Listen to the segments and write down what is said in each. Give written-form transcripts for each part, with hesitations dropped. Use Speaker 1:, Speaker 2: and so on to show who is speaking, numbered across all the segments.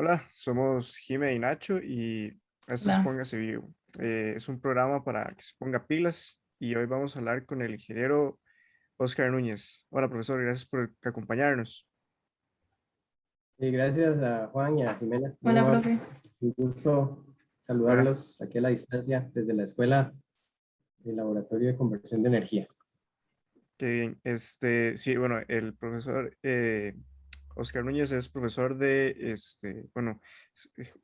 Speaker 1: Hola, somos Jime y Nacho y esto es
Speaker 2: Hola,
Speaker 1: Póngase Vivo. Es un programa para que se ponga pilas y hoy vamos a hablar con el ingeniero Oscar Núñez. Hola, profesor, gracias por acompañarnos.
Speaker 3: Y gracias a Juan y a Jimena. ¿Cómo
Speaker 2: hola,
Speaker 3: va?
Speaker 2: profe.
Speaker 3: Un gusto
Speaker 1: Hola,
Speaker 3: saludarlos aquí a la distancia desde la Escuela de Laboratorio de Conversión de Energía.
Speaker 1: qué bien. Sí, bueno, el profesor Oscar Núñez es profesor de, bueno,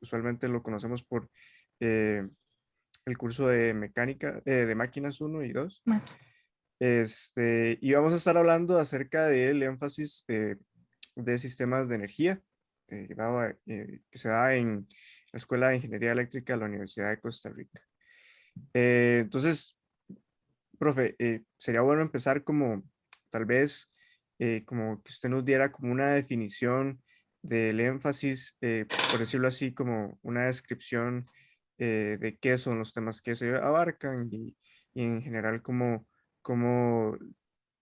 Speaker 1: usualmente lo conocemos por eh, el curso de mecánica, de máquinas uno y 2.
Speaker 2: Maqui.
Speaker 1: Y vamos a estar hablando acerca del énfasis de sistemas de energía que se da en la Escuela de Ingeniería Eléctrica de la Universidad de Costa Rica. Entonces, profe, sería bueno empezar como tal vez como que usted nos diera como una definición del énfasis, por decirlo así, como una descripción de qué son los temas que se abarcan y en general cómo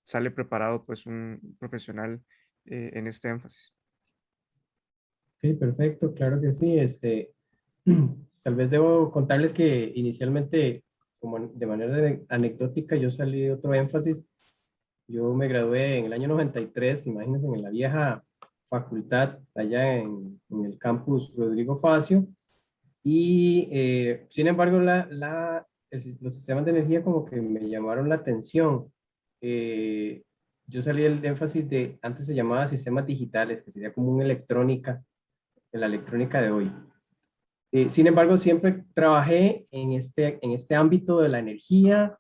Speaker 1: sale preparado pues un profesional en este énfasis.
Speaker 3: Ok, perfecto, claro que sí. Tal vez debo contarles que inicialmente, como de manera anecdótica, yo salí de otro énfasis. Yo me gradué en el año 93, imagínense, en la vieja facultad, allá en el campus Rodrigo Facio. Y sin embargo, los sistemas de energía como que me llamaron la atención. Eh, yo salí del énfasis de, antes se llamaba sistemas digitales, que sería como una electrónica, de la electrónica de hoy. Sin embargo, siempre trabajé en este ámbito de la energía.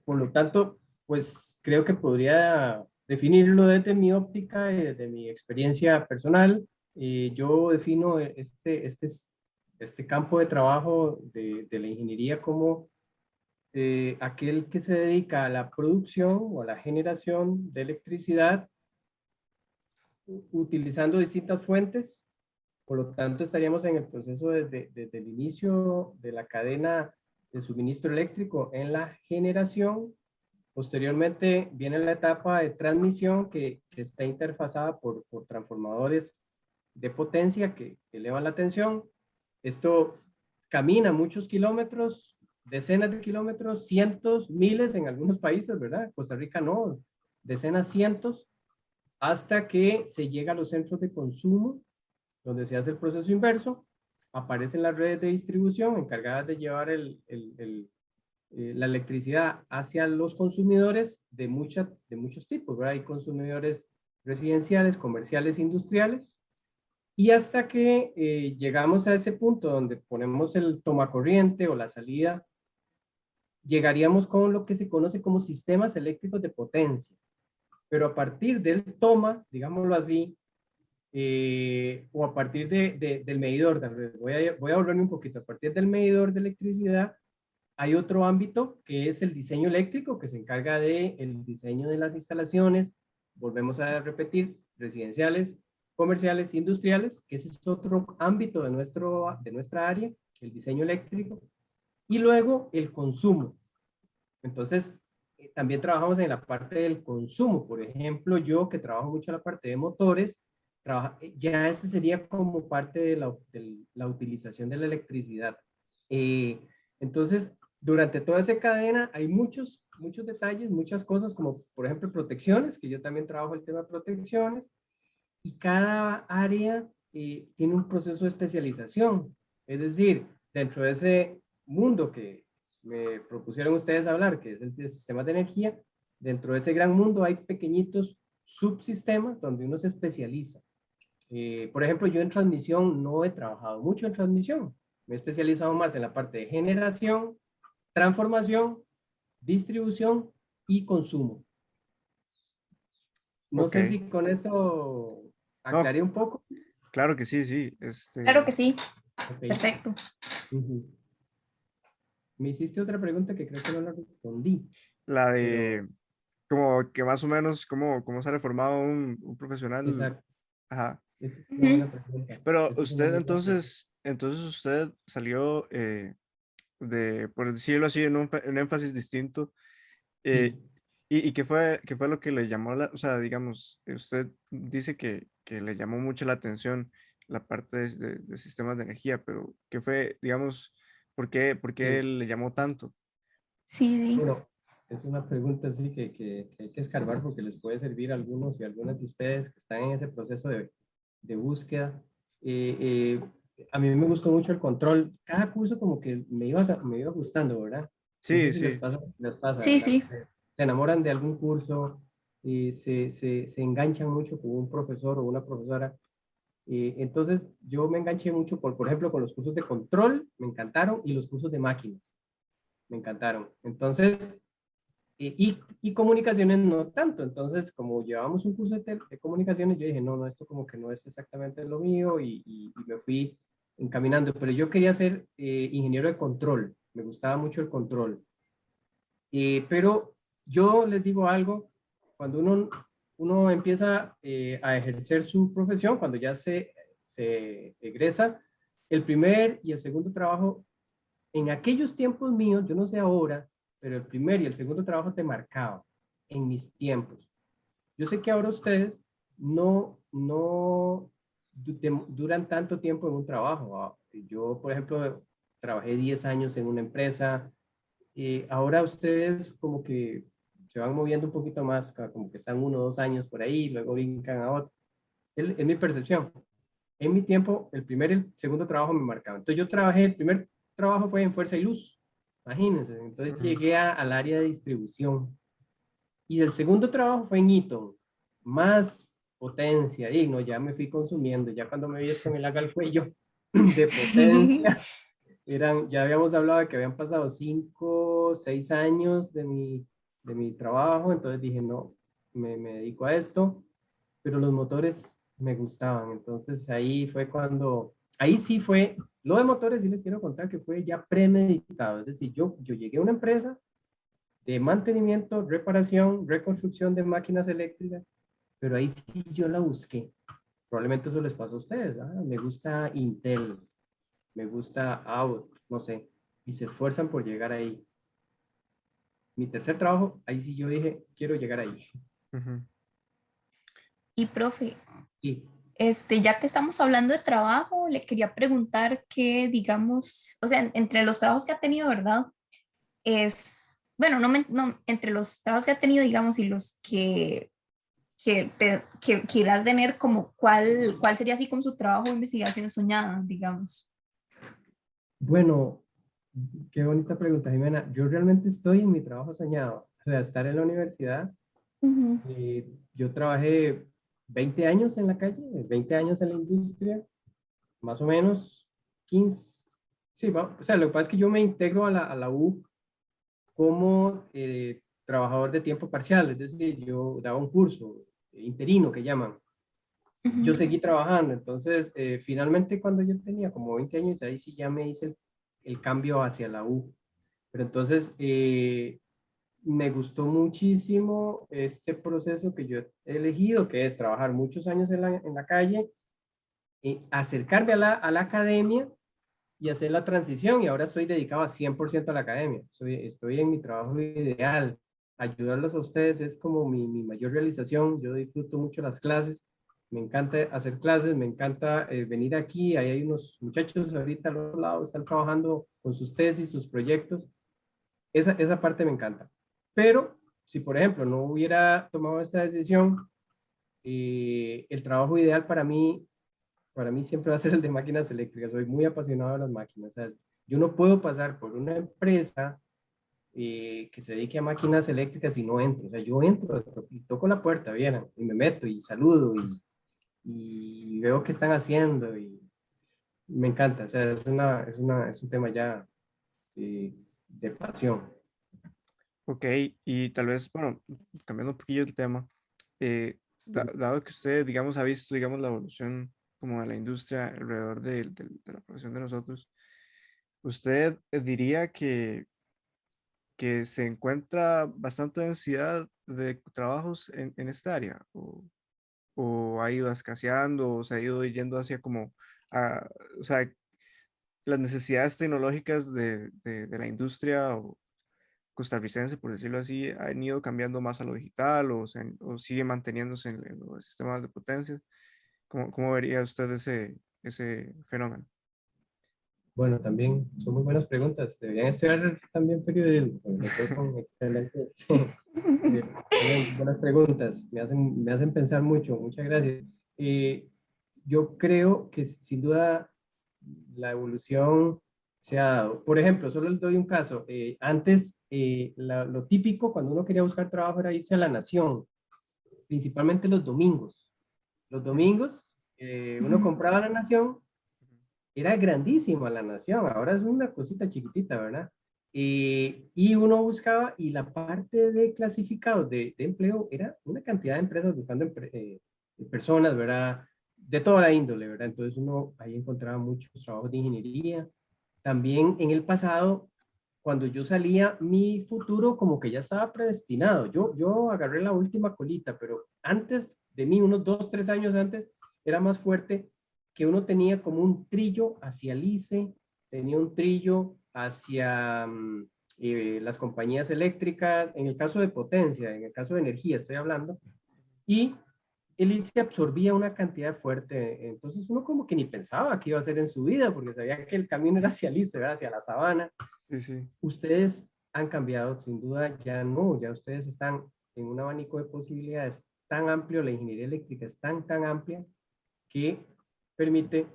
Speaker 3: Por lo tanto, pues creo que podría definirlo desde mi óptica y desde mi experiencia personal. Yo defino este campo de trabajo de la ingeniería como aquel que se dedica a la producción o a la generación de electricidad utilizando distintas fuentes. Por lo tanto, estaríamos en el proceso desde el inicio de la cadena de suministro eléctrico en la generación. Posteriormente viene la etapa de transmisión que está interfazada por transformadores de potencia que elevan la tensión. Esto camina muchos kilómetros, decenas de kilómetros, cientos, miles en algunos países, ¿verdad? Costa Rica no, decenas, cientos, hasta que se llega a los centros de consumo, donde se hace el proceso inverso, aparecen las redes de distribución encargadas de llevar la electricidad hacia los consumidores de muchos tipos, ¿verdad? Hay consumidores residenciales, comerciales, industriales, y hasta que llegamos a ese punto donde ponemos el tomacorriente o la salida, llegaríamos con lo que se conoce como sistemas eléctricos de potencia. Pero a partir del toma, digámoslo así, o a partir del medidor, voy a volverme un poquito, a partir del medidor de electricidad, hay otro ámbito que es el diseño eléctrico, que se encarga del diseño de las instalaciones, volvemos a repetir, residenciales, comerciales, industriales, que ese es otro ámbito de nuestra área, el diseño eléctrico, y luego el consumo. Entonces, también trabajamos en la parte del consumo. Por ejemplo, yo que trabajo mucho en la parte de motores, ya ese sería como parte de la utilización de la electricidad. Eh, entonces, durante toda esa cadena hay muchos detalles, muchas cosas como, por ejemplo, protecciones, que yo también trabajo el tema de protecciones, y cada área tiene un proceso de especialización. Es decir, dentro de ese mundo que me propusieron ustedes hablar, que es el de sistemas de energía, dentro de ese gran mundo hay pequeñitos subsistemas donde uno se especializa. Por ejemplo, yo en transmisión no he trabajado mucho en transmisión. Me he especializado más en la parte de generación, transformación, distribución y consumo. No
Speaker 1: Ok,
Speaker 3: sé si con esto
Speaker 1: no,
Speaker 3: aclaré un poco.
Speaker 1: claro que sí, sí.
Speaker 2: Claro que sí,
Speaker 3: Ok.
Speaker 2: perfecto.
Speaker 3: Ujú. Me hiciste otra pregunta que creo que no la respondí,
Speaker 1: La
Speaker 3: pero
Speaker 1: de como que más o menos cómo sale formado un profesional.
Speaker 3: exacto,
Speaker 1: Ajá.
Speaker 3: esa es una
Speaker 2: Ujú.
Speaker 3: buena pregunta.
Speaker 1: Pero
Speaker 3: Esa es una
Speaker 1: usted
Speaker 3: muy buena pregunta.
Speaker 1: entonces usted salió por decirlo así, en un énfasis distinto. eh,
Speaker 3: Sí,
Speaker 1: y qué fue lo que le llamó o sea, digamos, usted dice que le llamó mucho la atención la parte de sistemas de energía, pero ¿qué fue, digamos, por qué
Speaker 3: Sí.
Speaker 1: le llamó tanto?
Speaker 2: Sí, sí.
Speaker 3: Bueno, es una pregunta así que hay que escarbar porque les puede servir a algunos y algunas de ustedes que están en ese proceso de búsqueda. Eh, a mí me gustó mucho el control. Cada curso como que me iba gustando, ¿verdad? No sé
Speaker 1: Sí,
Speaker 3: si
Speaker 1: sí,
Speaker 3: les pasa,
Speaker 2: Sí,
Speaker 3: ¿verdad?
Speaker 2: sí.
Speaker 3: Se enamoran de algún curso y se enganchan mucho con un profesor o una profesora. Entonces, yo me enganché mucho, por ejemplo, con los cursos de control, me encantaron, y los cursos de máquinas, me encantaron. Entonces, y comunicaciones no tanto. Entonces, como llevamos un curso de comunicaciones, yo dije, no, no, esto como que no es exactamente lo mío y me fui encaminando. Pero yo quería ser ingeniero de control, me gustaba mucho el control. Pero yo les digo algo, cuando uno empieza a ejercer su profesión, cuando ya se egresa, el primer y el segundo trabajo, en aquellos tiempos míos, yo no sé ahora, pero el primer y el segundo trabajo te marcaba en mis tiempos. Yo sé que ahora ustedes no duran tanto tiempo en un trabajo. Yo, por ejemplo, trabajé 10 años en una empresa. Ahora ustedes como que se van moviendo un poquito más, como que están 1 o 2 años por ahí, luego brincan a otro. Es mi percepción. En mi tiempo, el primer y el segundo trabajo me marcaban. Entonces yo trabajé, el primer trabajo fue en Fuerza y Luz, imagínense. Entonces
Speaker 1: ujú,
Speaker 3: llegué al área de distribución. Y el segundo trabajo fue en Eaton, más potencia. Y no, ya me fui consumiendo, ya cuando me vi esto me laga el cuello de potencia. Ya habíamos hablado de que habían pasado 5, 6 años de mi trabajo, entonces dije, no, me dedico a esto, pero los motores me gustaban. Entonces ahí sí fue, lo de motores sí les quiero contar que fue ya premeditado. Es decir, yo llegué a una empresa de mantenimiento, reparación, reconstrucción de máquinas eléctricas, pero ahí sí yo la busqué. Probablemente eso les pasó a ustedes. Me gusta Intel, me gusta Abbott, no sé, y se esfuerzan por llegar ahí. Mi tercer trabajo, ahí sí yo dije, quiero llegar ahí.
Speaker 1: ujú.
Speaker 2: Y profe,
Speaker 3: Y
Speaker 2: ya que estamos hablando de trabajo, le quería preguntar que, digamos, o sea, entre los trabajos que ha tenido, ¿verdad? Es, bueno, no, entre los trabajos que ha tenido, digamos, y los que quiera tener, como, ¿cuál sería así como su trabajo de investigación soñada, digamos?
Speaker 3: bueno, qué bonita pregunta, Jimena. Yo realmente estoy en mi trabajo soñado, o sea, estar en la universidad.
Speaker 2: Ujú,
Speaker 3: Yo trabajé 20 años en la calle, 20 años en la industria, más o menos 15. Sí, o sea, lo que pasa es que yo me integro a la U como trabajador de tiempo parcial, es decir, yo daba un curso interino que llaman. Yo
Speaker 2: ujú.
Speaker 3: seguí trabajando, entonces finalmente cuando yo tenía como 20 años, ahí sí ya me hice el cambio hacia la U. Pero entonces me gustó muchísimo este proceso que yo he elegido, que es trabajar muchos años en la calle, acercarme a la academia y hacer la transición. Y ahora estoy dedicado a 100% a la academia. Estoy en mi trabajo ideal. Ayudarlos a ustedes es como mi mayor realización. Yo disfruto mucho las clases. Me encanta hacer clases, me encanta venir aquí. Ahí hay unos muchachos ahorita al otro lado, están trabajando con sus tesis, sus proyectos. Esa parte me encanta. Pero si, por ejemplo, no hubiera tomado esta decisión, el trabajo ideal para mí siempre va a ser el de máquinas eléctricas. Soy muy apasionado de las máquinas. O sea, yo no puedo pasar por una empresa que se dedique a máquinas eléctricas y no entro. O sea, yo entro y toco la puerta, vieran, y me meto y saludo y veo qué están haciendo y me encanta. O sea, es un tema ya de pasión.
Speaker 1: Ok, y tal vez, bueno, cambiando un poquillo el tema, eh, dado que usted, digamos, ha visto, digamos, la evolución como de la industria alrededor de la profesión de nosotros, ¿usted diría que se encuentra bastante densidad de trabajos en esta área? ¿O ha ido escaseando o se ha ido yendo hacia como, a, o sea, las necesidades tecnológicas de la industria costarricense, por decirlo así, han ido cambiando más a lo digital o sigue manteniéndose en los sistemas de potencia? ¿Cómo vería usted ese? ese fenómeno?
Speaker 3: Bueno, también son muy buenas preguntas. Deberían estudiar también periodismo, porque los dos son excelentes. Tienen buenas preguntas, me hacen pensar mucho. Muchas gracias. Yo creo que sin duda la evolución se ha dado. Por ejemplo, solo les doy un caso. Antes, lo típico cuando uno quería buscar trabajo era irse a La Nación, principalmente los domingos. Los domingos, uno compraba La Nación, era grandísima La Nación, ahora es una cosita chiquitita, ¿verdad? Y uno buscaba, y la parte de clasificados de empleo era una cantidad de empresas buscando personas, ¿verdad? De toda la índole, ¿verdad? Entonces uno ahí encontraba muchos trabajos de ingeniería. También en el pasado, cuando yo salía, mi futuro como que ya estaba predestinado. Yo agarré la última colita, pero antes de mí, unos 2, 3 años antes, era más fuerte que uno tenía como un trillo hacia el ICE, tenía un trillo hacia las compañías eléctricas, en el caso de potencia, en el caso de energía estoy hablando, y el ICE absorbía una cantidad fuerte, entonces uno como que ni pensaba qué iba a hacer en su vida, porque sabía que el camino era hacia el ICE, ¿verdad? Hacia la sabana.
Speaker 1: Sí, sí.
Speaker 3: Ustedes han cambiado, sin duda, ya no, ya ustedes están en un abanico de posibilidades tan amplio, la ingeniería eléctrica es tan amplia que permite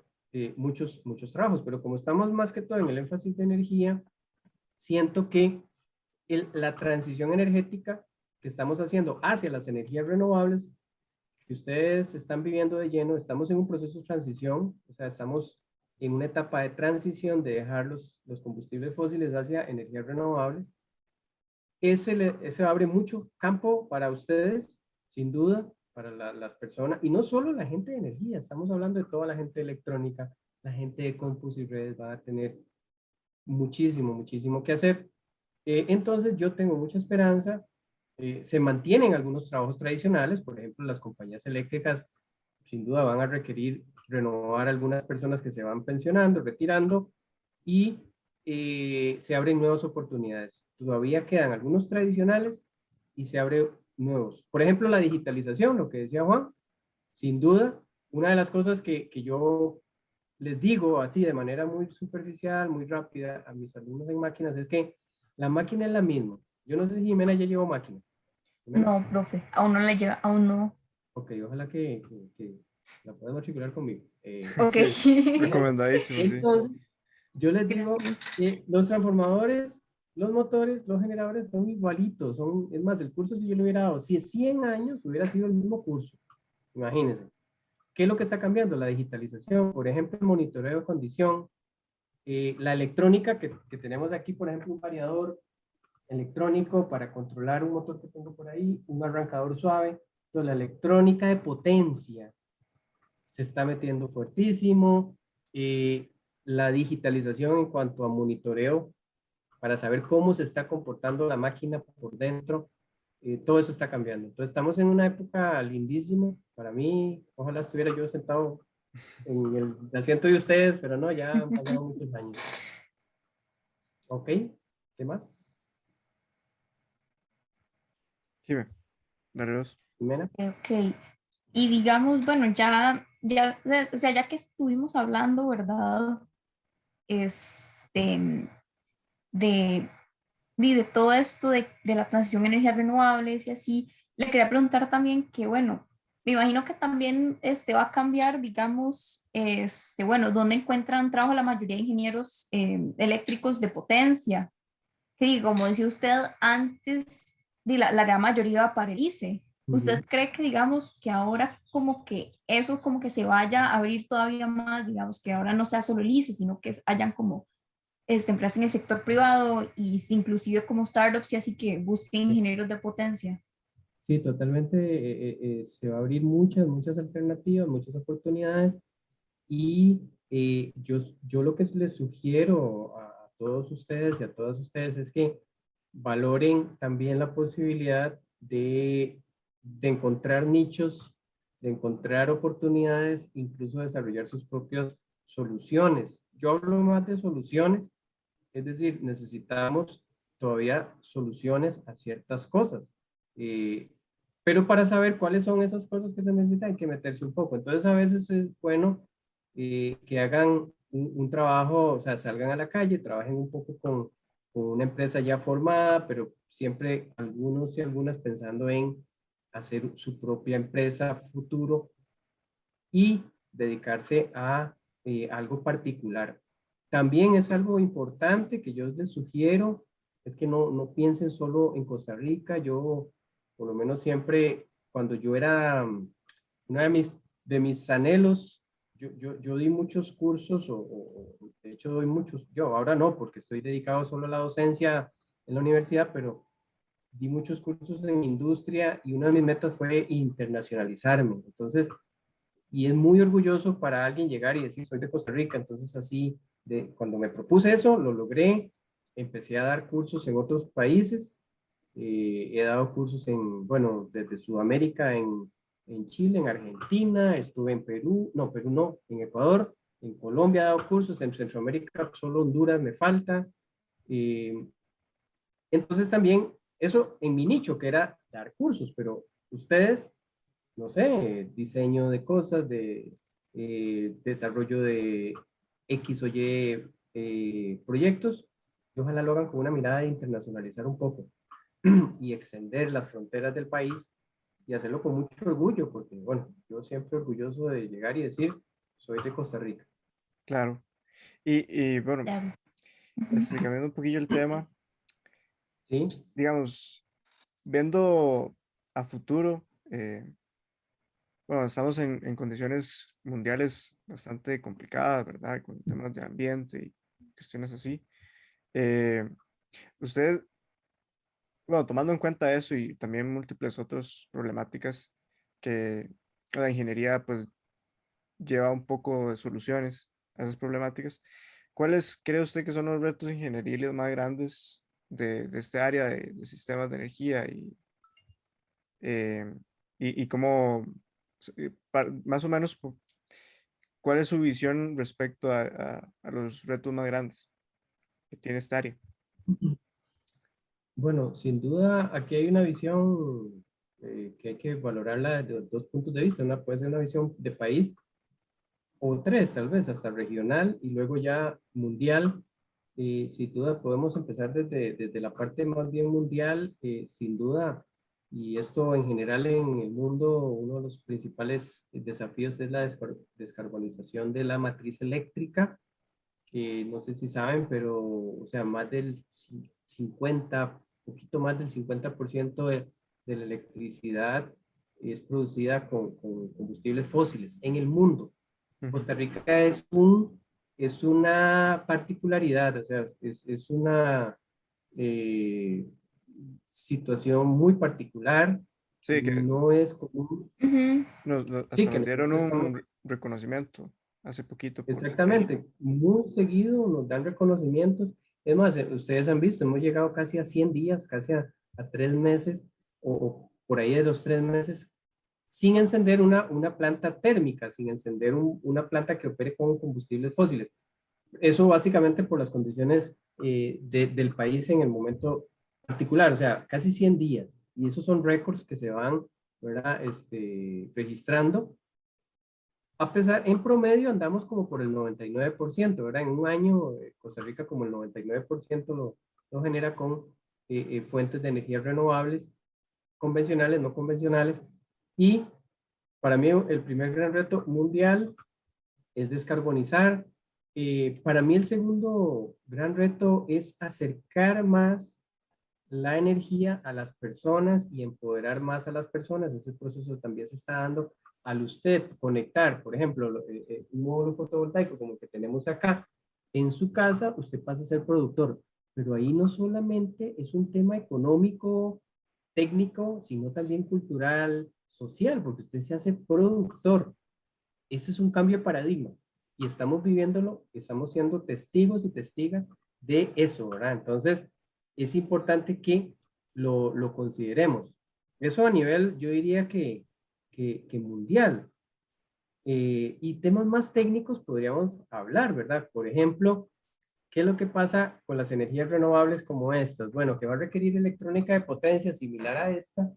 Speaker 3: muchos trabajos, pero como estamos más que todo en el énfasis de energía, siento que la transición energética que estamos haciendo hacia las energías renovables, que ustedes están viviendo de lleno, estamos en un proceso de transición, o sea, estamos en una etapa de transición de dejar los combustibles fósiles hacia energías renovables. Ese abre mucho campo para ustedes, sin duda, para las personas, y no solo la gente de energía, estamos hablando de toda la gente electrónica, la gente de compus y redes va a tener muchísimo que hacer. Entonces yo tengo mucha esperanza. Se mantienen algunos trabajos tradicionales, por ejemplo, las compañías eléctricas sin duda van a requerir renovar algunas personas que se van pensionando, retirando, y se abren nuevas oportunidades. Todavía quedan algunos tradicionales y se abren nuevos. Por ejemplo, la digitalización, lo que decía Juan, sin duda, una de las cosas que yo les digo así de manera muy superficial, muy rápida a mis alumnos en máquinas es que la máquina es la misma. Yo no sé si Jimena ya llevó máquinas. ¿Jimena?
Speaker 2: No, profe, aún no le llega, aún no.
Speaker 3: Ok, ojalá que la puedan matricular conmigo.
Speaker 2: Ok.
Speaker 1: Sí, recomendadísimo, sí.
Speaker 3: Entonces, yo les digo
Speaker 2: Gracias.
Speaker 3: que los transformadores, los motores, los generadores son igualitos. Es más, el curso si yo lo hubiera dado, si es 100 años, hubiera sido el mismo curso. Imagínense. ¿Qué es lo que está cambiando? La digitalización, por ejemplo, el monitoreo de condición, la electrónica que tenemos aquí, por ejemplo, un variador electrónico para controlar un motor que tengo por ahí, un arrancador suave. Entonces, la electrónica de potencia se está metiendo fuertísimo. La digitalización en cuanto a monitoreo para saber cómo se está comportando la máquina por dentro, todo eso está cambiando. Entonces estamos en una época lindísima. Para mí, ojalá estuviera yo sentado en el asiento de ustedes, pero no, ya han pasado muchos años. Ok, ¿qué más?
Speaker 1: Jimé, dale dos.
Speaker 3: Jimena.
Speaker 2: Ok. Y digamos, bueno, o sea, ya que estuvimos hablando, ¿verdad? Este, de, de todo esto de la transición a energías renovables y así, le quería preguntar también que, bueno, me imagino que también va a cambiar, digamos, bueno, ¿dónde encuentran trabajo la mayoría de ingenieros eléctricos de potencia? Que como decía usted antes, la gran mayoría va para el ICE. ¿Usted cree que, digamos, que ahora como que eso como que se vaya a abrir todavía más, digamos, que ahora no sea solo el ICE, sino que hayan como empresas en el sector privado y inclusive como startups y así que busquen ingenieros de potencia?
Speaker 3: Sí, totalmente. Se va a abrir muchas alternativas, muchas oportunidades. Y yo lo que les sugiero a todos ustedes y a todas ustedes es que valoren también la posibilidad de encontrar nichos, de encontrar oportunidades, incluso desarrollar sus propias soluciones. Yo hablo más de soluciones, es decir, necesitamos todavía soluciones a ciertas cosas. Eh, pero para saber cuáles son esas cosas que se necesitan hay que meterse un poco. Entonces a veces es bueno que hagan un trabajo, o sea, salgan a la calle, trabajen un poco con una empresa ya formada, pero siempre algunos y algunas pensando en hacer su propia empresa futuro y dedicarse a algo particular. También es algo importante que yo les sugiero, es que no piensen solo en Costa Rica. Yo, por lo menos siempre, cuando yo era, uno de mis anhelos, yo di muchos cursos, de hecho doy muchos, yo ahora no, porque estoy dedicado solo a la docencia en la universidad, pero di muchos cursos en industria y una de mis metas fue internacionalizarme. Entonces, y es muy orgulloso para alguien llegar y decir, soy de Costa Rica. Entonces así, cuando me propuse eso, lo logré. Empecé a dar cursos en otros países. He dado cursos en, bueno, desde Sudamérica, en Chile, en Argentina, estuve en Perú, no, Perú no, en Ecuador, en Colombia he dado cursos, en Centroamérica, solo Honduras me falta. Eh, entonces también, eso en mi nicho, que era dar cursos, pero ustedes no sé, diseño de cosas, de desarrollo de X o Y proyectos, y ojalá lo hagan con una mirada de internacionalizar un poco y extender las fronteras del país y hacerlo con mucho orgullo, porque bueno, yo siempre orgulloso de llegar y decir, soy de Costa Rica.
Speaker 1: Claro. Y bueno,
Speaker 2: Claro.
Speaker 1: cambiando un poquillo el tema,
Speaker 3: ¿Sí?
Speaker 1: digamos, viendo a futuro, bueno, estamos en condiciones mundiales bastante complicadas, ¿verdad? Con temas de ambiente y cuestiones así. Eh, usted, bueno, tomando en cuenta eso y también múltiples otras problemáticas que la ingeniería pues lleva un poco de soluciones a esas problemáticas, ¿cuáles cree usted que son los retos ingenieriles más grandes de este área de sistemas de energía eh, y cómo, más o menos, cuál es su visión respecto a los retos más grandes que tiene esta área?
Speaker 3: Bueno, sin duda aquí hay una visión que hay que valorarla desde dos puntos de vista. Una puede ser una visión de país o tres, tal vez, hasta regional y luego ya mundial. Sin duda podemos empezar desde la parte más bien mundial, sin duda, y esto en general en el mundo, uno de los principales desafíos es la descarbonización de la matriz eléctrica, que no sé si saben, pero, o sea, más del 50, poquito más del 50% de la electricidad es producida con combustibles fósiles en el mundo.
Speaker 1: Ujú.
Speaker 3: Costa Rica es una particularidad, o sea, es una eh, situación muy particular,
Speaker 1: Sí, que
Speaker 3: no es común,
Speaker 2: Ujú.
Speaker 3: sí,
Speaker 1: hasta
Speaker 3: que
Speaker 1: nos dieron
Speaker 3: nosotros estamos,
Speaker 1: un reconocimiento hace poquito por ello.
Speaker 3: exactamente, muy seguido nos dan reconocimientos. Es más, ustedes han visto, hemos llegado casi a 100 días, casi a 3 meses, o por ahí de los 3 meses, sin encender una planta térmica, sin encender una planta que opere con combustibles fósiles. Eso básicamente por las condiciones del país en el momento particular, o sea, casi 100 días. Y esos son récords que se van, ¿verdad? Registrando. A pesar, en promedio andamos como por el 99%, ¿verdad? En un año, Costa Rica como el 99% lo genera con fuentes de energía renovables, convencionales, no convencionales. Y para mí el primer gran reto mundial es descarbonizar. Para mí el segundo gran reto es acercar más la energía a las personas y empoderar más a las personas. Ese proceso también se está dando al usted conectar, por ejemplo, un módulo fotovoltaico como el que tenemos acá. En su casa usted pasa a ser productor, pero ahí no solamente es un tema económico, técnico, sino también cultural, social, porque usted se hace productor. Ese es un cambio de paradigma y estamos viviéndolo, estamos siendo testigos y testigas de eso, ¿verdad? Entonces, es importante que lo consideremos. Eso a nivel, yo diría que mundial. Y temas más técnicos podríamos hablar, ¿verdad? Por ejemplo, ¿qué es lo que pasa con las energías renovables como estas? Bueno, que va a requerir electrónica de potencia similar a esta,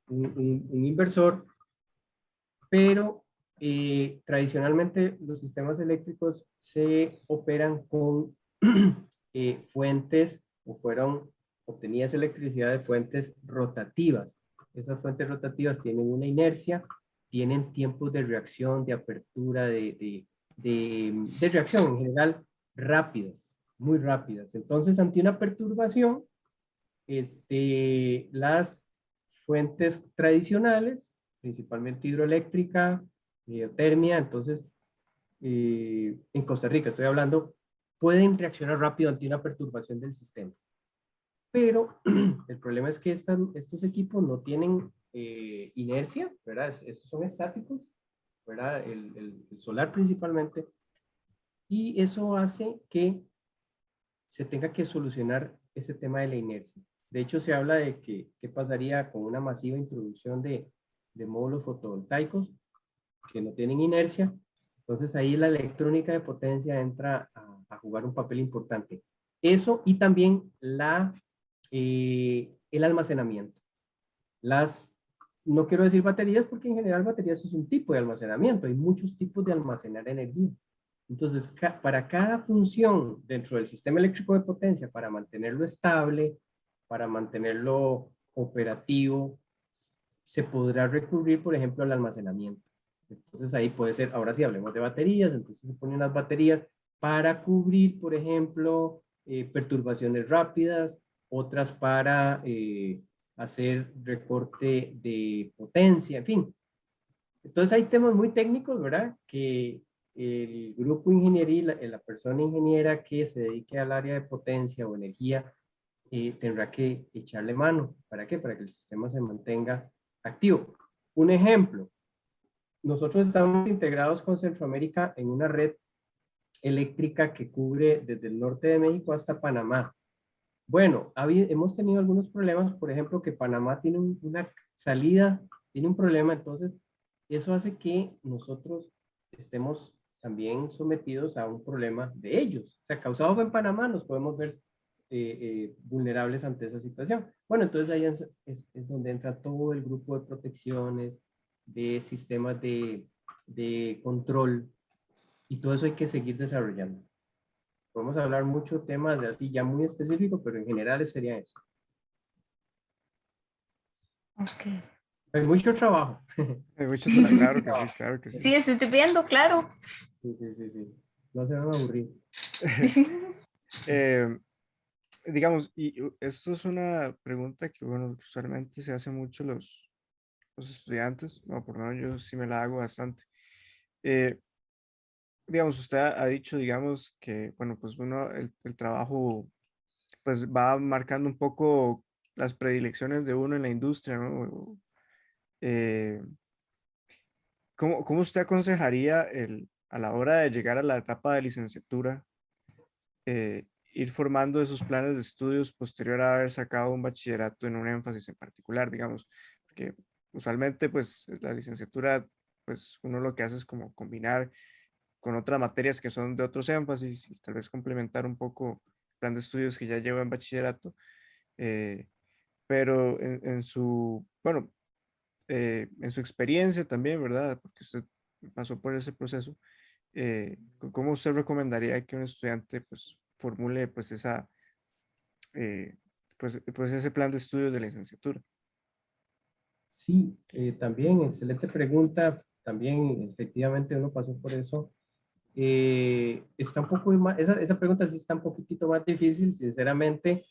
Speaker 3: un inversor, pero Tradicionalmente los sistemas eléctricos se operan con fuentes o fueron obtenidas electricidad de fuentes rotativas. Esas fuentes rotativas tienen una inercia, tienen tiempos de reacción, de apertura, de reacción en general rápidas, muy rápidas. Entonces, ante una perturbación, las fuentes tradicionales, principalmente hidroeléctrica, geotermia, entonces, en Costa Rica estoy hablando, pueden reaccionar rápido ante una perturbación del sistema. Pero el problema es que estos equipos no tienen inercia, ¿verdad? Estos son estáticos, ¿verdad? El solar principalmente. Y eso hace que se tenga que solucionar ese tema de la inercia. De hecho, se habla de que qué pasaría con una masiva introducción de módulos fotovoltaicos que no tienen inercia. Entonces ahí la electrónica de potencia entra a jugar un papel importante. Eso y también el almacenamiento. No quiero decir baterías porque en general baterías es un tipo de almacenamiento. Hay muchos tipos de almacenar energía. Entonces, para cada función dentro del sistema eléctrico de potencia, para mantenerlo estable, para mantenerlo operativo, se podrá recurrir, por ejemplo, al almacenamiento. Entonces, ahí puede ser, ahora sí hablemos de baterías, entonces se ponen las baterías para cubrir, por ejemplo, perturbaciones rápidas, otras para hacer recorte de potencia, en fin. Entonces, hay temas muy técnicos, ¿verdad? Que el grupo ingeniería, la persona ingeniera que se dedique al área de potencia o energía, tendrá que echarle mano. ¿Para qué? Para que el sistema se mantenga activo. Un ejemplo, nosotros estamos integrados con Centroamérica en una red eléctrica que cubre desde el norte de México hasta Panamá. Bueno, hemos tenido algunos problemas, por ejemplo, que Panamá tiene una salida, tiene un problema, entonces eso hace que nosotros estemos también sometidos a un problema de ellos. O sea, causado en Panamá, nos podemos ver vulnerables ante esa situación. Bueno, entonces ahí es donde entra todo el grupo de protecciones, de sistemas de control, y todo eso hay que seguir desarrollando. Podemos hablar mucho temas de así ya muy específicos, pero en general sería eso.
Speaker 2: Ok.
Speaker 3: Hay mucho trabajo.
Speaker 1: Hay mucho trabajo, claro que sí, claro que sí.
Speaker 2: Sí, estoy viendo, claro.
Speaker 3: Sí, sí, sí, sí. No se van a aburrir.
Speaker 1: Digamos, y esto es una pregunta que, bueno, usualmente se hace mucho los estudiantes, no, por lo menos yo sí me la hago bastante. Eh, digamos, usted ha dicho, digamos, que, bueno, pues uno, el trabajo, pues va marcando un poco las predilecciones de uno en la industria, ¿no? Eh, ¿cómo usted aconsejaría a la hora de llegar a la etapa de licenciatura, ir formando esos planes de estudios posterior a haber sacado un bachillerato en un énfasis en particular, digamos? Porque usualmente, pues, la licenciatura, pues, uno lo que hace es como combinar con otras materias que son de otros énfasis y tal vez complementar un poco el plan de estudios que ya lleva en bachillerato, eh, pero bueno, en su experiencia también, ¿verdad? Porque usted pasó por ese proceso, ¿cómo usted recomendaría que un estudiante pues formule pues eh, pues ese plan de estudios de licenciatura?
Speaker 3: Sí, también, excelente pregunta. También, efectivamente, uno pasó por eso. Está un poco más, esa pregunta sí está un poquitito más difícil, sinceramente,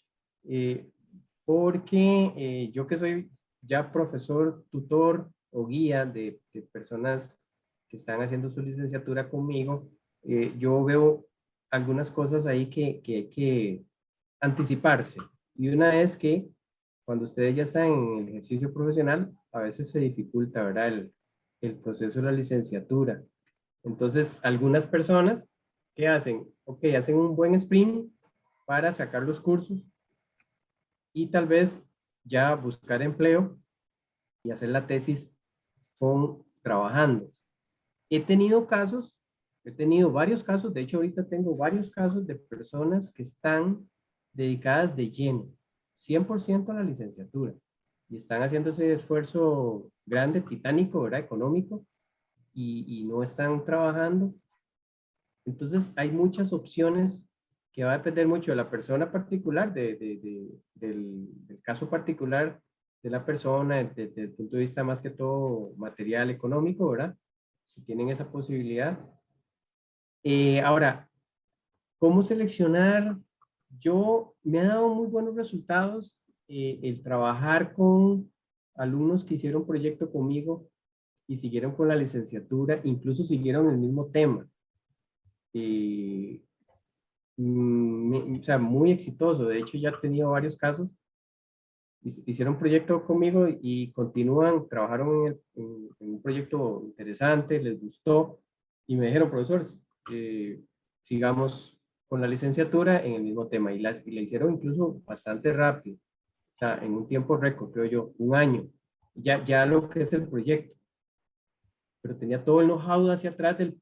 Speaker 3: porque yo que soy ya profesor, tutor o guía de personas que están haciendo su licenciatura conmigo, yo veo algunas cosas ahí que hay que anticiparse. Y una es que cuando ustedes ya están en el ejercicio profesional, a veces se dificulta, ¿verdad? El proceso de la licenciatura. Entonces, algunas personas, ¿qué hacen? Ok, hacen un buen sprint para sacar los cursos y tal vez ya buscar empleo y hacer la tesis trabajando. He tenido varios casos, de hecho ahorita tengo varios casos de personas que están dedicadas de lleno, 100% a la licenciatura, y están haciendo ese esfuerzo grande, titánico, ¿verdad? Económico, y no están trabajando. Entonces hay muchas opciones que va a depender mucho de la persona particular, del caso particular de la persona, desde el punto de vista más que todo material, económico, ¿verdad? Si tienen esa posibilidad. Ahora, ¿cómo seleccionar? Yo me ha dado muy buenos resultados el trabajar con alumnos que hicieron proyecto conmigo y siguieron con la licenciatura, incluso siguieron el mismo tema. O sea, muy exitoso. De hecho, ya he tenido varios casos. Hicieron un proyecto conmigo y continúan, trabajaron en un proyecto interesante, les gustó y me dijeron, profesor, sigamos con la licenciatura en el mismo tema y la hicieron incluso bastante rápido, o sea, en un tiempo récord, creo yo, un año, ya lo que es el proyecto, pero tenía todo el know-how hacia atrás del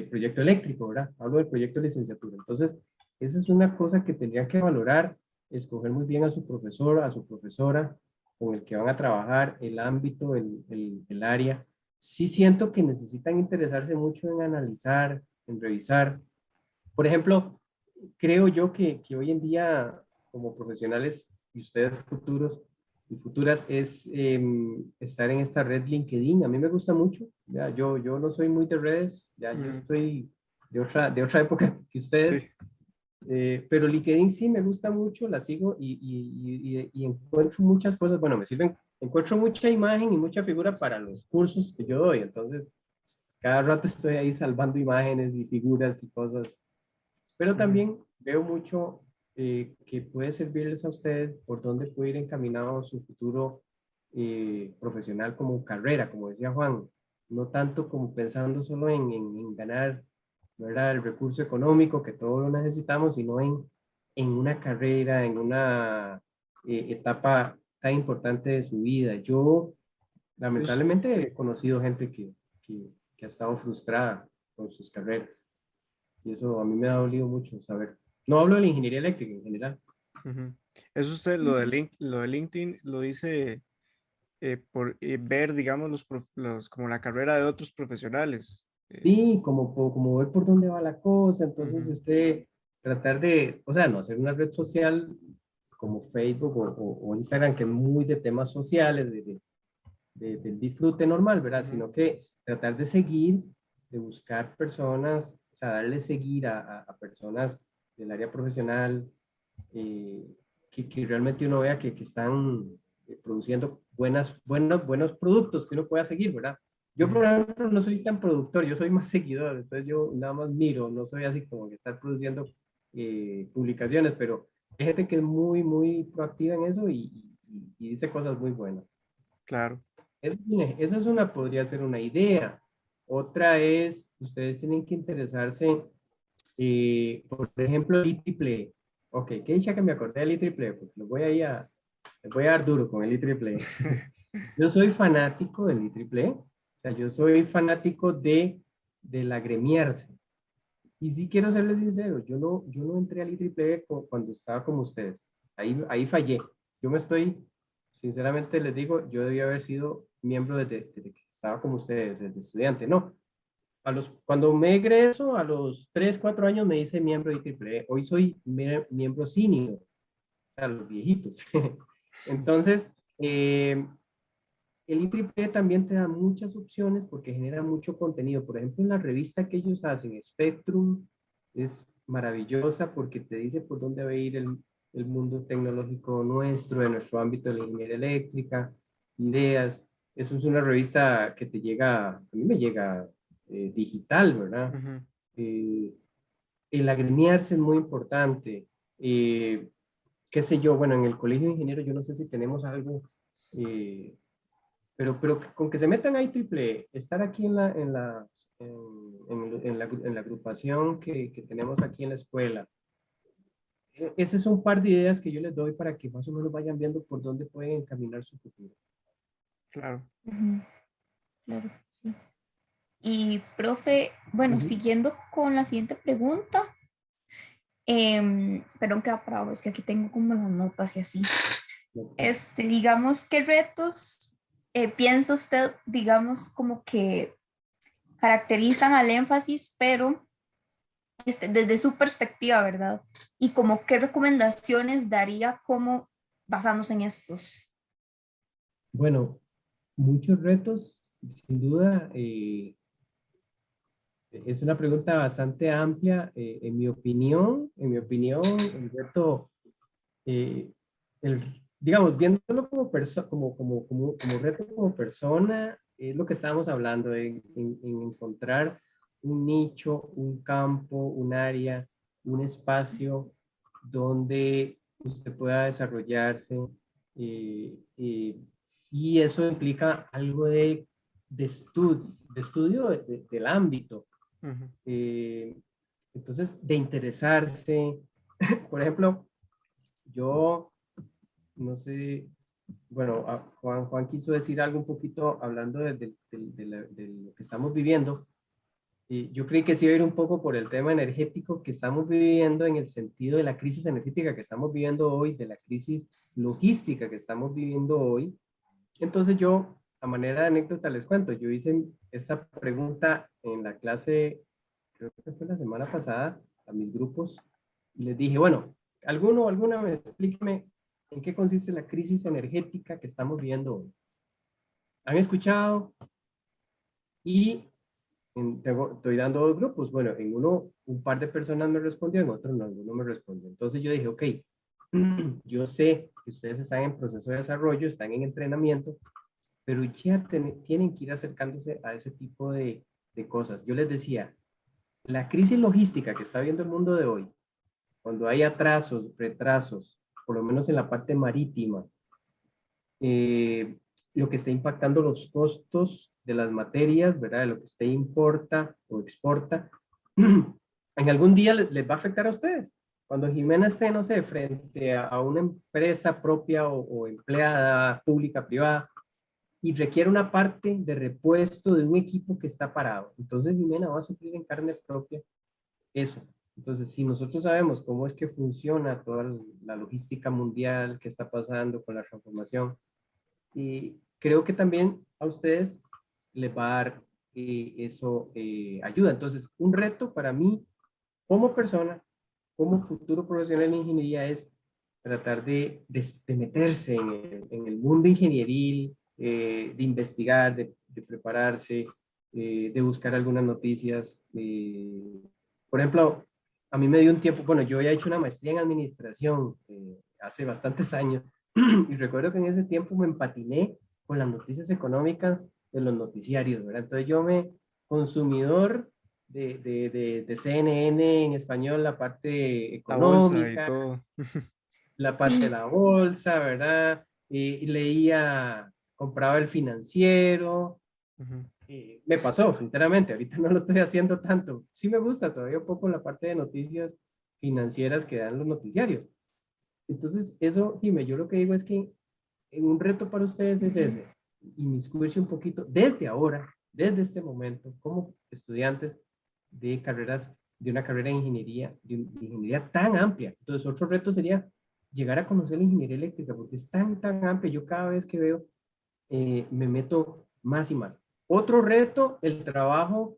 Speaker 3: proyecto eléctrico, ¿verdad? Hablo del proyecto de licenciatura. Entonces, esa es una cosa que tendrían que valorar, escoger muy bien a su profesor, a su profesora con el que van a trabajar, el ámbito, el área. Sí siento que necesitan interesarse mucho en analizar, en revisar. Por ejemplo, creo yo que hoy en día, como profesionales y ustedes futuros y futuras, es estar en esta red LinkedIn. A mí me gusta mucho. Ya, yo no soy muy de redes, ya yo estoy de otra época que ustedes.
Speaker 1: Sí.
Speaker 3: Pero LinkedIn sí me gusta mucho, la sigo y encuentro muchas cosas, bueno, me sirven, encuentro mucha imagen y mucha figura para los cursos que yo doy, entonces cada rato estoy ahí salvando imágenes y figuras y cosas, pero también veo mucho que puede servirles a ustedes por dónde puede ir encaminado su futuro profesional como carrera, como decía Juan, no tanto como pensando solo en ganar, ¿verdad?, el recurso económico que todos lo necesitamos, sino en una carrera, en una etapa tan importante de su vida. Yo,
Speaker 1: Us-
Speaker 3: lamentablemente, he conocido gente que ha estado frustrada con sus carreras. Y eso a mí me ha dolido mucho saber. No hablo de la ingeniería eléctrica en general.
Speaker 1: Ujú. Eso usted, lo de LinkedIn, lo dice por ver, digamos, como la carrera de otros profesionales.
Speaker 3: Sí, como ver por dónde va la cosa. Entonces
Speaker 1: Ujú,
Speaker 3: usted tratar de, o sea, no hacer una red social como Facebook o Instagram, que es muy de temas sociales, del disfrute normal, ¿verdad?
Speaker 1: ujú.
Speaker 3: Sino que tratar de seguir, de buscar personas, o sea, darle seguir a personas del área profesional, eh, que realmente uno vea que están produciendo buenos productos que uno pueda seguir, ¿verdad? Yo, por
Speaker 1: Ujú.
Speaker 3: ejemplo, no soy tan productor, yo soy más seguidor, entonces yo nada más miro, no soy así como que estar produciendo publicaciones, pero hay gente que es muy proactiva en eso y dice cosas muy buenas.
Speaker 1: Claro.
Speaker 3: Esa es una, podría ser una idea. Otra es, ustedes tienen que interesarse, por ejemplo, el IEEE. Ok, qué dicha que me acordé del IEEE, porque les voy a dar duro con el IEEE. Yo soy fanático del IEEE, o sea, yo soy fanático de la gremiarse. Y sí quiero serles sincero, yo no entré al IEEE cuando estaba como ustedes. Ahí fallé. Yo me estoy, sinceramente les digo, yo debía haber sido miembro desde que estaba como ustedes, desde estudiante. No, cuando me egreso, a los 3 4 años me hice miembro de IEEE. Hoy soy miembro senior, o sea, los viejitos. Entonces, el IEEE también te da muchas opciones porque genera mucho contenido. Por ejemplo, en la revista que ellos hacen, Spectrum, es maravillosa porque te dice por dónde va a ir el mundo tecnológico nuestro, de nuestro ámbito de la ingeniería eléctrica, ideas. Eso es una revista que te llega, a mí me llega digital, ¿verdad?
Speaker 1: Ujú.
Speaker 3: Eh, el agremiarse es muy importante. Eh, qué sé yo, bueno, en el colegio de ingenieros yo no sé si tenemos algo eh, pero con que se metan ahí triple, estar aquí en la agrupación que tenemos aquí en la escuela, ese es un par de ideas que yo les doy para que más o menos vayan viendo por dónde pueden encaminar su futuro.
Speaker 1: Claro.
Speaker 2: Ujú, claro, sí. Y, profe, bueno,
Speaker 3: Ujú.
Speaker 2: siguiendo con la siguiente pregunta, perdón que va para abajo, es que aquí tengo como las notas y así. Digamos, ¿qué retos piensa usted, digamos, como que caracterizan al énfasis, pero desde su perspectiva, ¿verdad? Y como qué recomendaciones daría como basándose en estos.
Speaker 3: Bueno, muchos retos, sin duda. Es una pregunta bastante amplia. En mi opinión, el reto, eh, digamos, viéndolo como reto como persona, es lo que estábamos hablando, en encontrar un nicho, un campo, un área, un espacio donde usted pueda desarrollarse, eh, eh, y eso implica algo de estudio del ámbito.
Speaker 1: Ujú.
Speaker 3: eh, entonces, de interesarse. Por ejemplo, yo no sé, bueno, Juan quiso decir algo un poquito hablando de lo que estamos viviendo. Y yo creí que sí iba a ir un poco por el tema energético que estamos viviendo, en el sentido de la crisis energética que estamos viviendo hoy, de la crisis logística que estamos viviendo hoy. Entonces yo, a manera de anécdota, les cuento, yo hice esta pregunta en la clase, creo que fue la semana pasada, a mis grupos, y les dije, bueno, alguna vez explíqueme en qué consiste la crisis energética que estamos viviendo hoy. ¿Han escuchado? Y estoy dando dos grupos. Bueno, en uno un par de personas me respondió, en otro no, ninguno me respondió. Entonces yo dije, ok, yo sé que ustedes están en proceso de desarrollo, están en entrenamiento, pero ya tienen que ir acercándose a ese tipo de cosas. Yo les decía, la crisis logística que está viendo el mundo de hoy, cuando hay atrasos, retrasos, por lo menos en la parte marítima, eh, lo que está impactando los costos de las materias, ¿verdad? De lo que usted importa o exporta, en algún día les va a afectar a ustedes. Cuando Jimena esté, no sé, frente a una empresa propia o empleada pública, privada, y requiere una parte de repuesto de un equipo que está parado. Entonces Jimena va a sufrir en carne propia eso. Entonces, si nosotros sabemos cómo es que funciona toda la logística mundial, qué está pasando con la transformación, y creo que también a ustedes les va a dar eso ayuda. Entonces, un reto para mí como persona, como futuro profesional en ingeniería, es tratar de meterse en el mundo ingenieril, de investigar, de prepararse, de buscar algunas noticias. Por ejemplo, a mí me dio un tiempo, bueno, yo había hecho una maestría en administración hace bastantes años, y recuerdo que en ese tiempo me empatiné con las noticias económicas de los noticiarios, ¿verdad? Entonces yo me, consumidor de CNN en español, la parte
Speaker 1: La bolsa y
Speaker 3: económica,
Speaker 1: todo.
Speaker 3: la parte de
Speaker 2: Sí,
Speaker 3: la bolsa, ¿verdad? Y leía, compraba el financiero.
Speaker 1: Ujú.
Speaker 3: Me pasó, sinceramente, ahorita no lo estoy haciendo tanto. Sí me gusta todavía un poco la parte de noticias financieras que dan los noticiarios. Entonces, eso, dime, yo lo que digo es que un reto para ustedes es ese, inmiscuirse un poquito desde ahora, desde este momento, como estudiantes de carreras, de una carrera de ingeniería, de ingeniería tan amplia. Entonces, otro reto sería llegar a conocer la ingeniería eléctrica, porque es tan amplia. Yo cada vez que veo, me meto más y más. Otro reto, el trabajo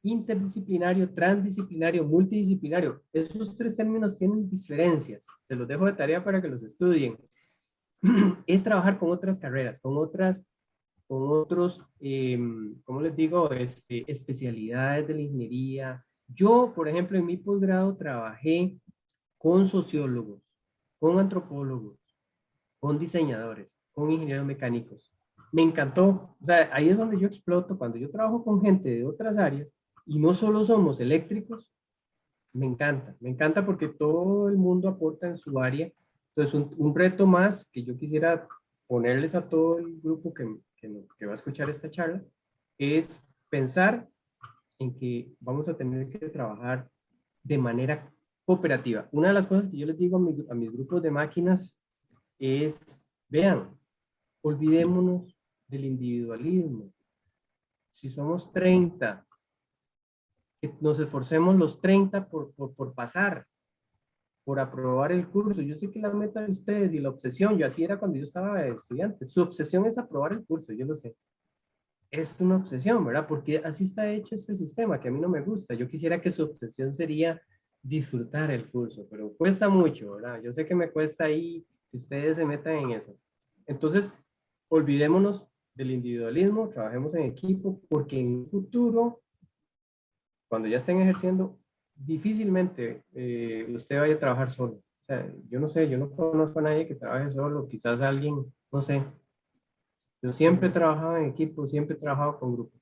Speaker 3: interdisciplinario, transdisciplinario, multidisciplinario. Esos tres términos tienen diferencias. Se los dejo de tarea para que los estudien. Es trabajar con otras carreras, con otros, ¿cómo les digo? Especialidades de la ingeniería. Yo, por ejemplo, en mi posgrado trabajé con sociólogos, con antropólogos, con diseñadores, con ingenieros mecánicos. Me encantó. O sea, ahí es donde yo exploto. Cuando yo trabajo con gente de otras áreas y no solo somos eléctricos, me encanta porque todo el mundo aporta en su área. Entonces, un reto más que yo quisiera ponerles a todo el grupo que va a escuchar esta charla es pensar en que vamos a tener que trabajar de manera cooperativa. Una de las cosas que yo les digo a mis grupos de máquinas es, vean, olvidémonos del individualismo. Si somos 30, que nos esforcemos los 30 por pasar, por aprobar el curso. Yo sé que la meta de ustedes y la obsesión, yo así era cuando yo estaba estudiante, su obsesión es aprobar el curso, yo lo sé. Es una obsesión, ¿verdad? Porque así está hecho este sistema, que a mí no me gusta. Yo quisiera que su obsesión sería disfrutar el curso, pero cuesta mucho, ¿verdad? Yo sé que me cuesta ahí que ustedes se metan en eso. Entonces, olvidémonos del individualismo, trabajemos en equipo, porque en el futuro, cuando ya estén ejerciendo, difícilmente usted vaya a trabajar solo. O sea, yo no sé, yo no conozco a nadie que trabaje solo, quizás alguien, no sé. Yo siempre he
Speaker 1: Ujú,
Speaker 3: trabajado en equipo, siempre he trabajado con grupos.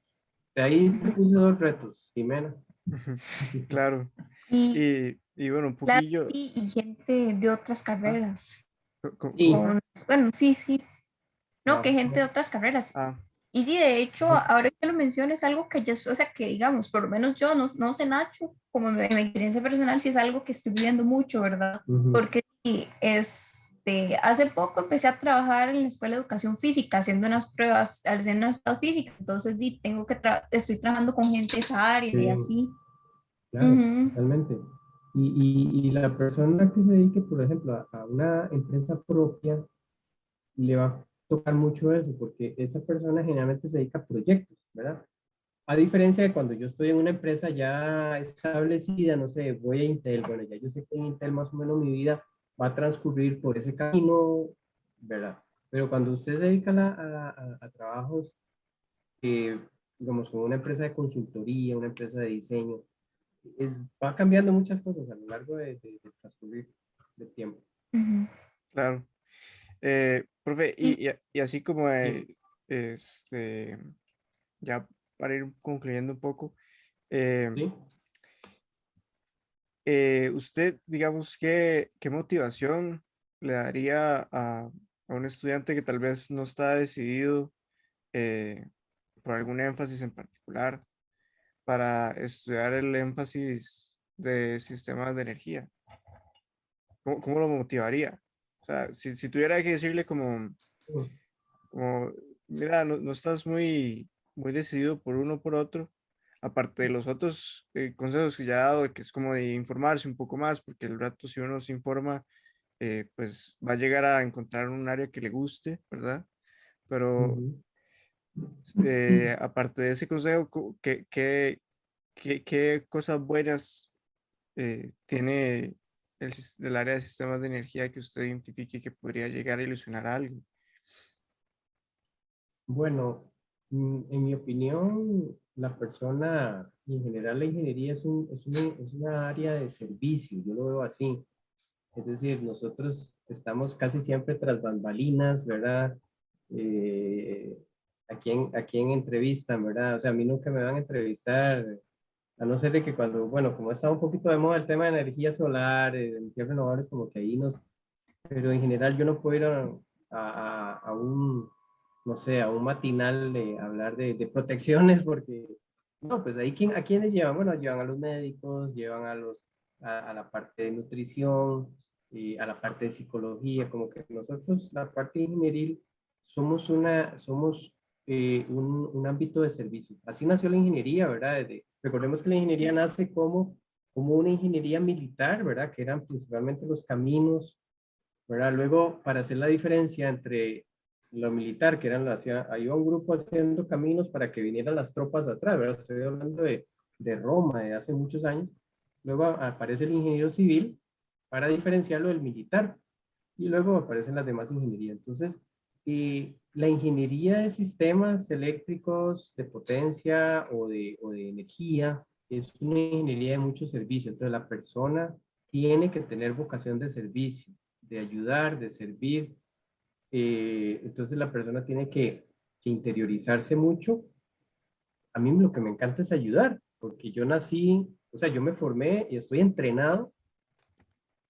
Speaker 3: De ahí te puse dos retos, Jimena.
Speaker 1: ujú. Claro.
Speaker 2: Y
Speaker 1: Y bueno, un
Speaker 2: claro,
Speaker 1: poquillo,
Speaker 2: sí, y gente de otras
Speaker 3: Ah,
Speaker 2: carreras.
Speaker 3: sí.
Speaker 1: ¿cómo?
Speaker 2: Bueno, sí, sí. No, que
Speaker 3: No,
Speaker 2: gente de otras carreras.
Speaker 1: Ah,
Speaker 2: Y sí, de hecho,
Speaker 3: no.
Speaker 2: ahora que lo mencionas, es algo que yo, o sea, que digamos, por lo menos yo no sé, Nacho, como mi experiencia personal, sí es algo que estoy viendo mucho, ¿verdad?
Speaker 3: Ujú.
Speaker 2: Porque sí, hace poco empecé a trabajar en la escuela de educación física, haciendo unas pruebas físicas, entonces sí, estoy trabajando con gente de esa área
Speaker 3: Qué
Speaker 2: y
Speaker 3: bien,
Speaker 2: así.
Speaker 3: claro,
Speaker 2: Ujú,
Speaker 3: totalmente. Y la persona que se dedique, por ejemplo, a una empresa propia, le va a tocar mucho eso, porque esa persona generalmente se dedica a proyectos, ¿verdad? A diferencia de cuando yo estoy en una empresa ya establecida, no sé, voy a Intel, bueno, ya yo sé que en Intel más o menos mi vida va a transcurrir por ese camino, ¿verdad? Pero cuando usted se dedica a trabajos, eh, digamos, con una empresa de consultoría, una empresa de diseño, va cambiando muchas cosas a lo largo de transcurrir del tiempo.
Speaker 2: ujú.
Speaker 1: claro. Profe,
Speaker 2: Y
Speaker 1: y así como
Speaker 3: Sí,
Speaker 1: este, ya para ir concluyendo un poco, eh,
Speaker 3: sí.
Speaker 1: usted, digamos, ¿qué motivación le daría a un estudiante que tal vez no está decidido eh, por algún énfasis en particular para estudiar el énfasis de sistemas de energía? ¿Cómo lo motivaría? O sea, si tuviera que decirle como, mira, no estás muy decidido por uno o por otro, aparte de los otros consejos que ya he dado, de que es como de informarse un poco más, porque el rato si uno se informa, pues va a llegar a encontrar un área que le guste, ¿verdad? Pero
Speaker 3: Ujú.
Speaker 1: aparte de ese consejo, ¿qué cosas buenas tiene del área de sistemas de energía que usted identifique que podría llegar a ilusionar a alguien?
Speaker 3: Bueno, en mi opinión, la persona, y en general la ingeniería es una área de servicio, yo lo veo así. Es decir, nosotros estamos casi siempre tras bambalinas, ¿verdad? Eh, a quién entrevistan, ¿verdad? O sea, a mí nunca me van a entrevistar, a no ser de que cuando, bueno, como está un poquito de moda el tema de energía solar, de energías renovables, como que ahí nos, pero en general yo no puedo ir a un, no sé, a un matinal de hablar de protecciones porque, no, pues ahí a quiénes llevan, bueno, llevan a los médicos, llevan a la parte de nutrición, y a la parte de psicología, como que nosotros, la parte ingenieril, somos un ámbito de servicio. Así nació la ingeniería, ¿verdad? Recordemos que la ingeniería nace como una ingeniería militar, ¿verdad? Que eran principalmente los caminos, ¿verdad? Luego, para hacer la diferencia entre lo militar, que iba un grupo haciendo caminos para que vinieran las tropas atrás, ¿verdad? Estoy hablando de Roma, de hace muchos años. Luego aparece el ingeniero civil para diferenciarlo del militar. Y luego aparecen las demás ingenierías. Entonces, la ingeniería de sistemas eléctricos, de potencia o de energía, es una ingeniería de muchos servicios. Entonces, la persona tiene que tener vocación de servicio, de ayudar, de servir. Entonces, la persona tiene que interiorizarse mucho. A mí lo que me encanta es ayudar, porque yo nací, o sea, yo me formé y estoy entrenado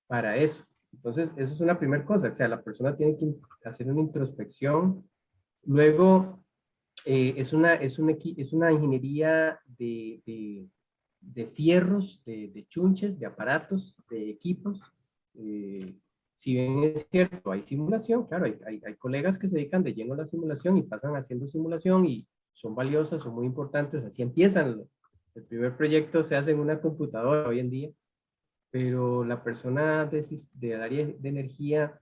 Speaker 3: para eso. Entonces, eso es una primera cosa, o sea, la persona tiene que hacer una introspección. Luego, es una ingeniería de fierros, de chunches, de aparatos, de equipos. Eh, si bien es cierto, hay simulación, claro, hay colegas que se dedican de lleno a la simulación y pasan haciendo simulación y son valiosas, son muy importantes, así empiezan. El primer proyecto se hace en una computadora hoy en día, pero la persona del área de energía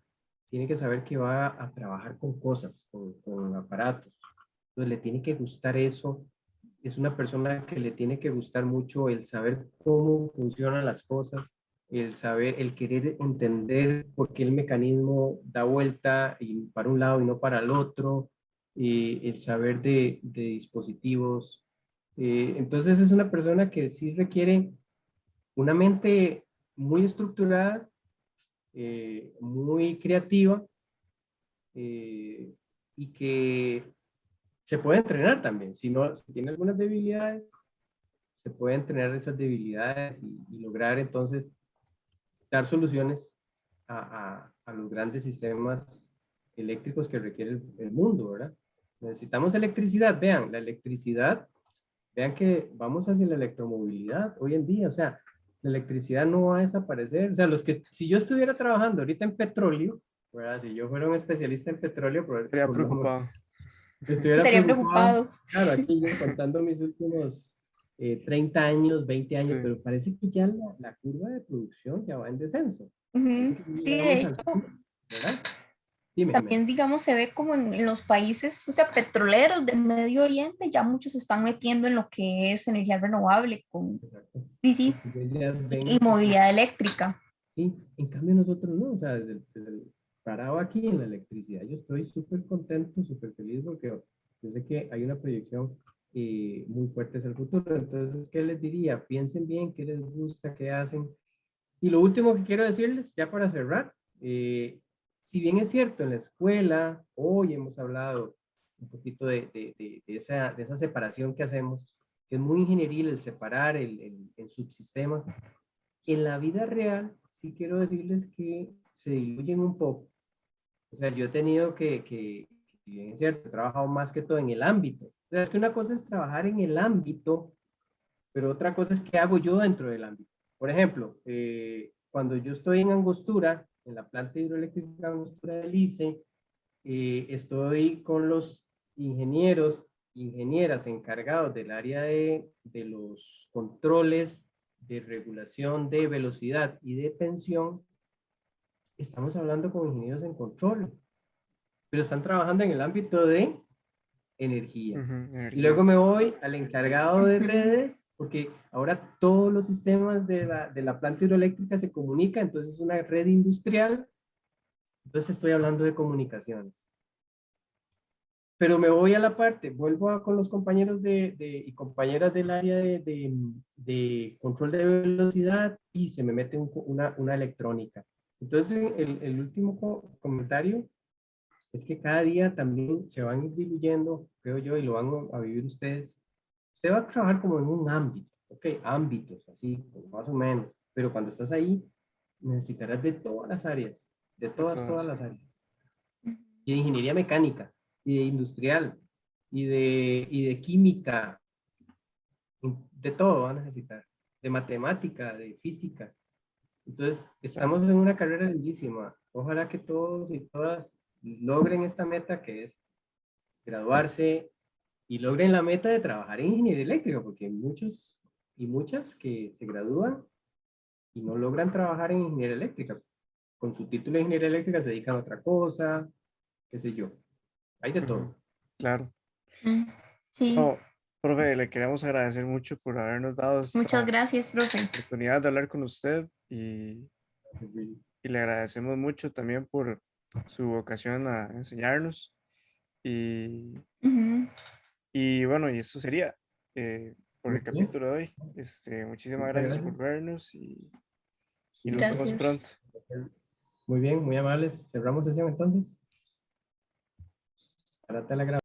Speaker 3: tiene que saber que va a trabajar con cosas, con aparatos. Entonces le tiene que gustar eso. Es una persona que le tiene que gustar mucho el saber cómo funcionan las cosas, el saber, el querer entender por qué el mecanismo da vuelta y para un lado y no para el otro, el saber de dispositivos. Entonces es una persona que sí requiere una mente muy estructurada, muy creativa, y que se puede entrenar también. Si no, si tiene algunas debilidades, se puede entrenar esas debilidades y lograr entonces dar soluciones a los grandes sistemas eléctricos que requiere el mundo, ¿verdad? Necesitamos electricidad, vean, la electricidad, vean que vamos hacia la electromovilidad hoy en día, o sea, la electricidad no va a desaparecer, o sea, si yo estuviera trabajando ahorita en petróleo, ¿verdad? Si yo fuera un especialista en petróleo,
Speaker 1: Estaría preocupado.
Speaker 3: estuviera
Speaker 2: Estaría
Speaker 3: preocupado,
Speaker 2: preocupado.
Speaker 3: claro, aquí yo contando mis últimos 30 años, 20 años,
Speaker 1: Sí.
Speaker 3: pero parece que ya la curva de producción ya va en descenso.
Speaker 2: Ujú.
Speaker 3: Parece que
Speaker 2: Sí,
Speaker 3: llegamos
Speaker 2: de
Speaker 3: al
Speaker 2: hecho,
Speaker 3: pico, ¿verdad? Dime, Jimena.
Speaker 2: también, digamos, se ve como en los países, o sea, petroleros del Medio Oriente, ya muchos se están metiendo en lo que es energía renovable con,
Speaker 3: Exacto.
Speaker 2: sí, sí,
Speaker 3: Porque ya ven
Speaker 2: y
Speaker 3: que
Speaker 2: movilidad eléctrica.
Speaker 3: sí, en cambio nosotros no, o sea, parado aquí en la electricidad, yo estoy súper contento, súper feliz porque yo sé que hay una proyección muy fuerte hacia el futuro. Entonces, ¿qué les diría? Piensen bien qué les gusta, qué hacen. Y lo último que quiero decirles, ya para cerrar, si bien es cierto, en la escuela, hoy hemos hablado un poquito de esa separación que hacemos, que es muy ingenieril el separar en subsistemas, en la vida real, sí quiero decirles que se diluyen un poco. O sea, yo he tenido si bien es cierto, he trabajado más que todo en el ámbito. O sea, es que una cosa es trabajar en el ámbito, pero otra cosa es qué hago yo dentro del ámbito. Por ejemplo, cuando yo estoy en Angostura, en la planta hidroeléctrica de Angostura del ICE, estoy con los ingenieros, ingenieras encargados del área de los controles de regulación de velocidad y de tensión. Estamos hablando con ingenieros en control, pero están trabajando en el ámbito de energía.
Speaker 1: Ujú,
Speaker 3: Y
Speaker 1: energía.
Speaker 3: luego me voy al encargado de
Speaker 2: Ujú.
Speaker 3: redes, porque ahora todos los sistemas de la planta hidroeléctrica se comunican, entonces es una red industrial, entonces estoy hablando de comunicaciones. Pero me voy a la parte, con los compañeros y compañeras del área de control de velocidad y se me mete una electrónica. Entonces, el último comentario es que cada día también se van diluyendo, creo yo, y lo van a vivir ustedes. Usted va a trabajar como en un ámbito, ok, ámbitos, así, más o menos, pero cuando estás ahí, necesitarás de todas las áreas, de
Speaker 1: De
Speaker 3: todas
Speaker 1: todas.
Speaker 3: las áreas, y de ingeniería mecánica, y de industrial, y de química, de todo van a necesitar, de matemática, de física. Entonces,
Speaker 1: Claro.
Speaker 3: estamos en una carrera lindísima. Ojalá que todos y todas logren esta meta que es graduarse y logren la meta de trabajar en ingeniería eléctrica, porque hay muchos y muchas que se gradúan y no logran trabajar en ingeniería eléctrica. Con su título de ingeniería eléctrica se dedican a otra cosa, qué sé yo. Hay de
Speaker 1: Ujú,
Speaker 3: todo.
Speaker 1: claro.
Speaker 2: Mm. Sí,
Speaker 1: No, profe, le queremos agradecer mucho por habernos dado
Speaker 2: muchas
Speaker 1: esta
Speaker 2: gracias, profe.
Speaker 1: oportunidad de hablar con usted y le agradecemos mucho también por su vocación a enseñarnos. Y,
Speaker 2: Ujú.
Speaker 1: y bueno, y eso sería por
Speaker 3: Muy
Speaker 1: el
Speaker 3: bien,
Speaker 1: capítulo de hoy. Muchísimas
Speaker 3: muchas
Speaker 1: gracias por
Speaker 3: gracias.
Speaker 1: vernos y nos vemos
Speaker 2: Gracias.
Speaker 1: pronto.
Speaker 3: Muy bien, muy amables. Cerramos sesión entonces. Para la